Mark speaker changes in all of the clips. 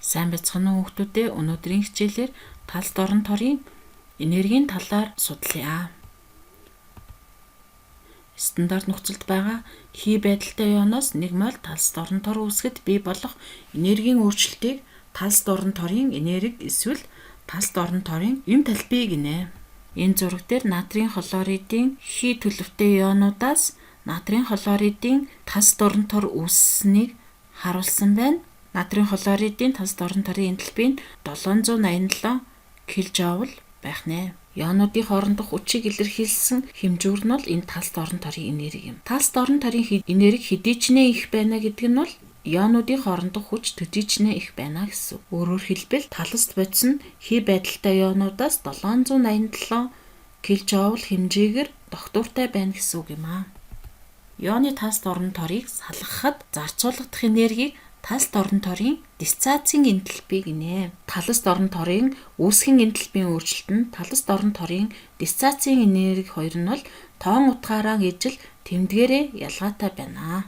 Speaker 1: Сайн бяцхан уу хүүхдүүдээ, өнөөдрийн хичээлээр талс дорн торын энергийн талаар судлаа. Стандарт нөхцөлд байгаа хий байдалтай ионоос нэг моль талс дорн тор үүсгэд бий болох энергийн өөрчлөлтийг талс дорн торын энерги эсвэл талс дорн торын эм талбай гинэ. Энэ зураг дээр натрийн хлоридын хий төлөвтэй ионуудаас натрийн хлоридын талс дорн тор үүссэнийг харуулсан байна. Натрийн хлоридын талс дорн торын энтальпи нь 787 кJ байх нэ. Ионуудын хоорондох хүчийг илэрхийлсэн хэмжүүр нь бол энэ талс дорн торын энерги юм. Талс дорн торын энерги хэдий ч нэ их байна гэдэг нь бол ионуудын хоорондох хүч төдий ч нэ их байна гэсэн. Өөрөөр хэлбэл талст бодис нь хий байдалтай ионуудаас 787 кJ хэмжээгээр догтууртай байна гэсэн үг юм аа. Ионы талс дорн торыг салгахад зарцуулагдах энергийг талс дорн торын диссоциацийн энтальпи гинэ. Талс дорн торын үүсгэн энтальпийн өөрчлөлт нь талс дорн торын диссоциацийн энерги хоёр нь бол тоон утгаараа ижил тэмдгээрээ ялгаатай байна.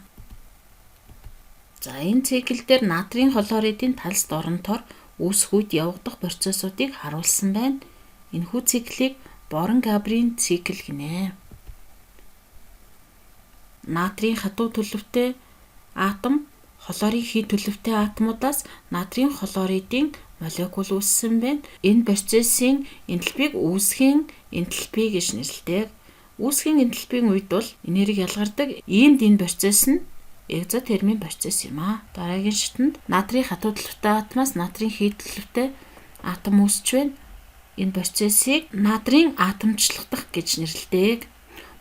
Speaker 1: За энэ цикл дээр натрийн хлоридын талс дорн тор үүсэх үед явагдах процессуудыг харуулсан байна. Энэхүү циклийг Борн-Габрийн цикл гинэ. Натрийн хатуу төлөвтэй атом хлорийн хий төлөвтэй атомудаас натрийн хлоридын молекул үүссэн байна. Энэ процессын энтальпиг үүсгийн энтальпи гэж нэрлэдэг. Үүсгийн энтальпийн үед бол энерги ялгардаг. Иймд энэ процесс нь экзотермийн процесс юм аа. Дараагийн шатанд натрийн хатуу төлөвтэй атомоос натрийн хий төлөвтэй атом үүсэж байна. Энэ процессыг натрийн атомчлагдах гэж нэрлэдэг.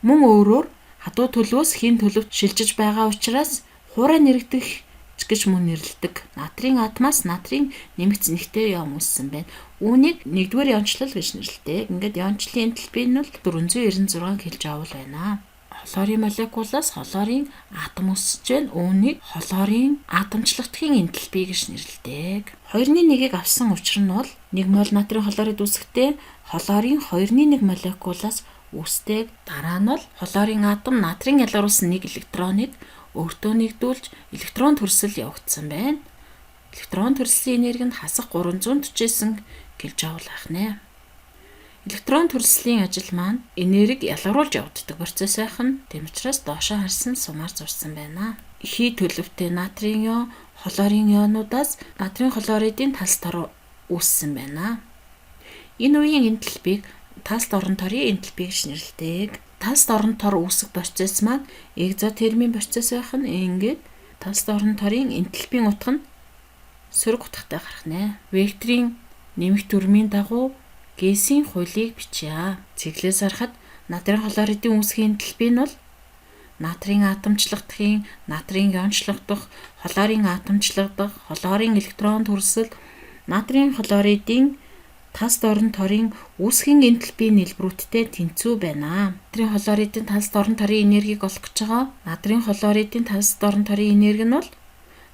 Speaker 1: Мөн өөрөөр хатуу төлөвөөс хий төлөвт шилжиж байгаа учраас хуурай нэрэгдэх гэж мөн нэрлэдэг. Натрийн атомоос натрийн нэмэгц нэгтэй ион үүссэн байна. Үүнийг нэгдүгээр иончлал гэж нэрлэдэг. Ингээд иончлалын энтальпи нь бол 496 кJ байна. Хлорийн молекулаас хлорийн атом үүсэж байна. Үүнийг хлорийн атомчлагдахын энтальпи гэж нэрлэдэг. 2-1-ийг авсан учир нь бол 1 моль натрийн хлорид үүсэхдээ хлорийн 2-1 молекулаас үүсдэг. Дараа нь бол хлорийн атом натрийн ялгаруулсан 1 электроныг өөртөө нэгдүүлж электрон төрсөл явагдсан байна. Электрон төрслийн энерги нь хасах 349 кJ байх нэ. Электрон төрслийн ажил маань энерги ялгаруулж явагддаг процесс байх нь тэм учраас доошоо харсан сумаар зурсан байна. Хий төлөвтэй натрийн ион, хлорийн ионуудаас натрийн хлоридын талс тор үүссэн байна. Энэ үеийн энтальпиг талс дорн торын энтальпи гэж нэрлэдэг. Талс дорн тор үүсэх процесс маань экзотермийн процесс байх нь ингээд талс дорн торын энтальпийн утга нь сөрөг утгатай гарах нэ. Векторын нэмэх төрмийн дагуу гэсийн хуулийг бичье. Циклээс харахад натрийн хлоридын үүсгийн энтальпи нь бол натрийн атомчлагдахын, натрийн иончлагдах, хлорийн атомчлагдах, хлорийн электрон төрсөл, натрийн хлоридын талс дорн торын үүсгийн энтальпийн нийлбэрүүдтэй тэнцүү байна. Натрийн хлоридын талс дорн торын энергийг олох гэж байгаа. Натрийн хлоридын талс дорн торын энерги нь бол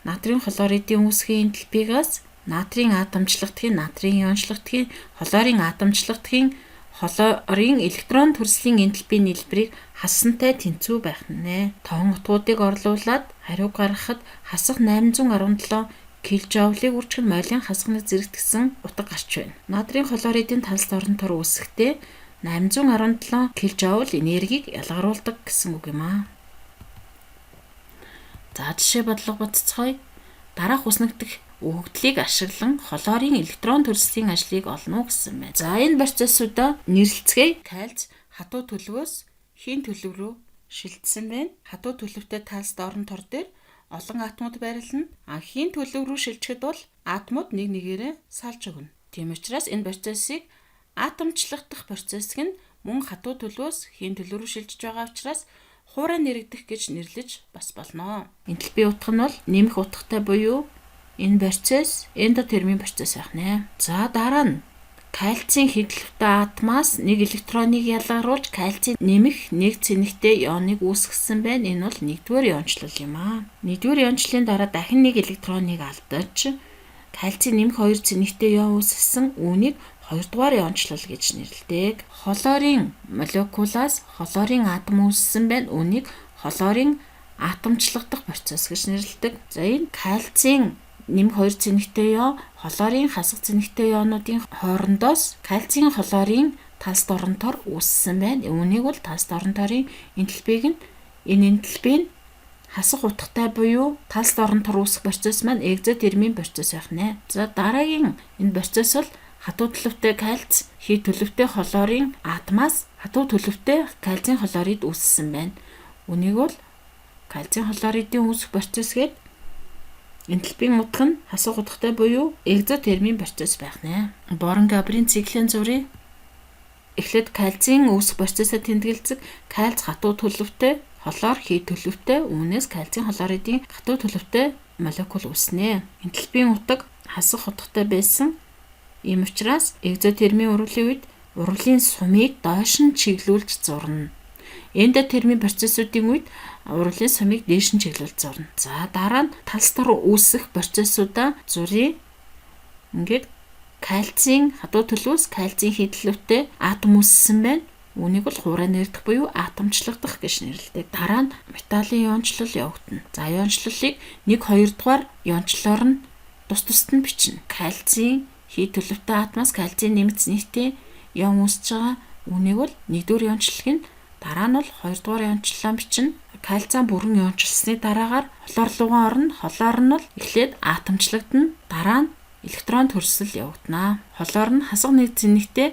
Speaker 1: натрийн хлоридын үүсгийн энтальпигаас натрийн атомчлагдахын, натрийн иончлагдахын, хлорийн атомчлагдахын, хлорийн электрон төрслийн энтальпийн нийлбэрийг хассантай тэнцүү байх нэ. Тоон утгуудыг орлуулад хариу гаргахад хасах 817 кJ-ыг үржих молийн хасгныг зэрэгтгсэн утга гарч байна. Натрийн хлоридын талс дорн тор үүсэхдээ 817 кJ энергийг ялгаруулдаг гэсэн үг юм аа. За жишээ бодлого бодцгоё. Дараах үснэгдэх өгөгдлийг ашиглан хлорийн электрон төрслийн ажлыг олно гэсэн байна. За энэ процессуудаа нэрлэлцгээе. Кальц хатуу төлөвөөс хий төлөв рүү шилжсэн байна. Хатуу төлөвтэй талс дорн тор дээр олон атомууд байрлана. Хий төлөв рүү шилжихэд бол атомууд нэг нэгээрээ салж өгнө. Тийм учраас энэ процессыг атомчлагдах процесс нь мөн хатуу төлөвөөс хий төлөв рүү шилжиж байгаа учраас хуурай нэрэгдэх гэж нэрлэж бас болно. Энтальпи утга нь бол нэмэх утгатай буюу энэ процесс эндотермийн процесс байх нэ. За дараа нь кальцийн хий төлөвтэй атомаас нэг электроныг ялгаруулж кальцийн нэмэх нэг цэнэгтэй ионыг үүсгэсэн байна. Энэ бол нэгдүгээр иончлал юм аа. Нэгдүгээр иончлалын дараа дахин нэг электроныг алдаж кальцийн нэмэх хоёр цэнэгтэй ион үүсгэсэн. Үүнийг хоёрдугаар иончлал гэж нэрлэдэг. Хлорийн молекулаас хлорийн атом үүссэн байна. Үүнийг хлорийн атомчлагдах процесс гэж нэрлэдэг. За энэ кальцийн нэмэх 2 цэнэгтэй ёо, хлорын хасах цэнэгтэй ёонуудын хоорондоос кальцийн хлорын талс доронтоор үүссэн байна. Үүнийг бол талс доронтойрын энтальпиг нь энэ энтальпийн хасах утгатай буюу талс доронтоор үүсэх процесс маань экзотермийн процесс байх нэ. За дараагийн энэ процесс бол хатуу төлөвтэй кальц хий төлөвтэй хлорын атомаас хатуу төлөвтэй кальцийн хлорид үүссэн байна. Үнийг бол кальцийн хлоридын үүсэх процесс гээд энтальпийн утга нь хасах утгатай буюу экзотермийн процесс байх нэ. Борн-Габрийн циклийн зургийг эхлээд кальцийн үүсэх процессыг тэмдэглэдэг кальц хатуу төлөвтэй хлор хий төлөвтэй үүнээс кальцийн хлоридын хатуу төлөвтэй молекул үүснэ. Энтальпийн утга хасах утгатай байсан. Ийм учраас экзотермийн урвалын үед урвалын сумыг доош нь чиглүүлж зурна. Эндотермийн процессуудын үед урвалын сумыг дээш нь чиглүүлж зурна. За дараа нь талс дор үүсэх процессуудаа зуръя. Ингээд кальцийн хатуу төлөвөөс кальцийн хий төлөвтэй атом үүссэн байна. Үүнийг бол хуурай нэрдэх буюу атомчлагдах гэж нэрлэдэг. Дараа нь металлын иончлол явагдана. За иончлолыг 1-2 дугаар иончлоор нь тус тусад нь бичнэ. Кальцийн хий төлөвтэй атомоос кальцийн нэмэлт цэнэгтэй ион үүсэж байгаа. Үүнийг бол 1-р иончлог нь дараа нь бол 2-р иончлолоо бичнэ. Кальцийн бүрэн иончлсны дараагаар хлор руугаа орно. Хлор нь бол эхлээд атомчлагдана. Дараа нь электрон төрсөл явагдана. Хлор нь хасах нэг цэнэгтэй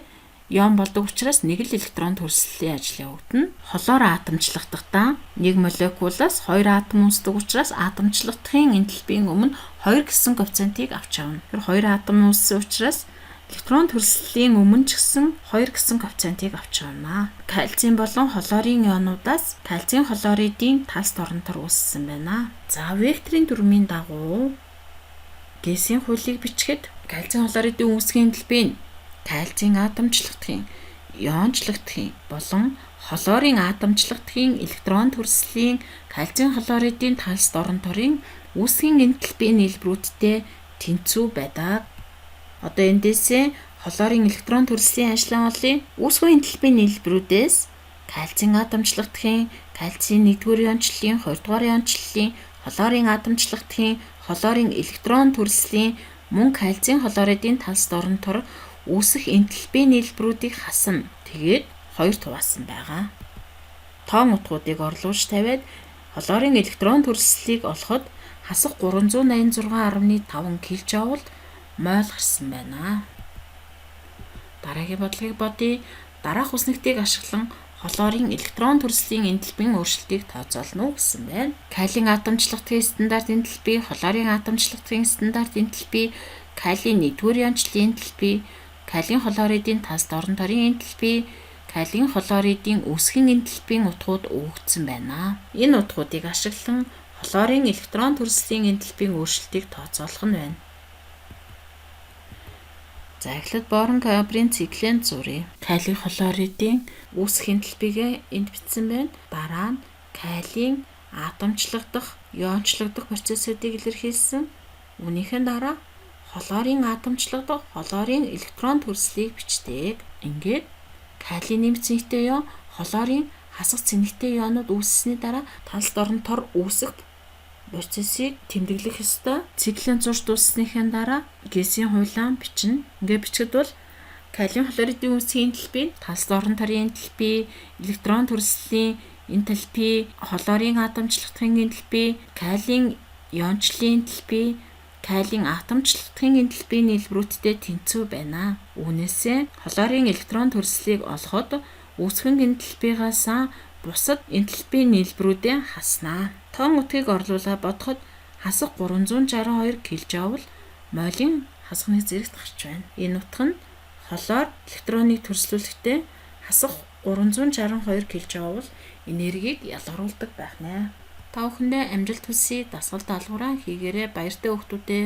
Speaker 1: ион болдог учраас нэг л электрон төрслийн ажил явагдана. Хлор атомчлахдаа нэг молекулаас 2 атом үүсдэг учраас атомчлагдахын энтальпийн өмнө 2 гэсэн коэффициентийг авч авна. Тэр 2 атом үүссэн учраас электрон төрслийн өмнө ч гэсэн 2 гэсэн коэффициентийг авч авна. Кальцийн болон хлорын ионуудаас кальцийн хлоридын талс доронтор үүссэн байна. За векторын дүрмийн дагуу гэсийн хуулийг бичгэд кальцийн хлоридын үүсгийн энтальпийн кальцийн атомчлагдахын, иончлагдахын болон хлорын атомчлагдахын электрон төрслийн кальцийн хлоридын талс доронторын үүсгийн энтальпийн нийлбэрүүдтэй тэнцүү байдаг. Одоо эндээсээ хлорын электрон төрслийн ажлын олын үүсгийн энтальпийн нийлбэрүүдээс кальцийн атомчлагдахын, кальцийн 1-р иончлолын, 2-р иончлолын, хлорын атомчлагдахын, хлорын электрон төрслийн мөн кальцийн хлоридын талс доронтор үүсэх энтальпийн нийлбэрүүдийг хасна. Тэгээд 2 хуваасан байгаа. Тоон утгуудыг орлуулж тавиад хлорын электрон төрслийг олоход хасах 386.5 кJ мойл гарсан байна. Дараагийн бодлогыг бодъё. Дараах үснэгтийг ашиглан хлорын электрон төрслийн энтальпийн өөрчлөлтийг тооцоолно гэсэн байна. Калиен атомчлагдахын стандарт энтальпи, хлорын атомчлагдахын стандарт энтальпи, калиен 1-р иончлолын энтальпи, калиен хлоридын талс доронторын энтальпи, калиен хлоридын үүсгэн энтальпийн утгууд өгөгдсөн байна. Энэ утгуудыг ашиглан хлорын электрон төрслийн энтальпийн өөрчлөлтийг тооцоолох нь байна. За эхлээд Борн-Габрийн циклийн зуръя. Калий хлоридын үүсэх энтальпигээ энд бичсэн байна. Дараа нь калиен атомчлагдах, иончлагдах процессуудыг илэрхийлсэн. Үүнийхэн дараа хлорын атомчлагдах, хлорын электрон төрслийг бичдэг. Ингээд калий нэмэлт цэнэгтэй ион, хлорын хасах цэнэгтэй ионууд үүссэний дараа талс доронтор үүсэх процессыг тэмдэглэх ёстой. Циклийн зурж дууссныхаа дараа гэсийн хуйлаан бичнэ. Ингээд бичгэд бол калиен хлоридын үүсгийн энтальпи, талс доронторын энтальпи, электрон төрслийн энтальпи, хлорын атомчлагдахын энтальпи, калиен иончлолын энтальпи, калиен атомчлагдахын энтальпийн нийлбэрүүдтэй тэнцүү байна. Үүнээсээ хлорын электрон төрслийг олоход үүсгэн энтальпигаас бусад энтальпийн нийлбэрүүдээ хаснаа. Тоон утгийг орлуулаад бодоход хасах 362 кJ мойлын хасганы зэрэгт гарч байна. Энэ утга нь хлор электроныг төрслүүлэхдээ хасах 362 кJ энергийг ялгаруулдаг байх нэ. Та бүхэндээ амжилт хүсье. Дасгал даалгавраа хийгээрэй. Баяртай хүүхдүүдээ.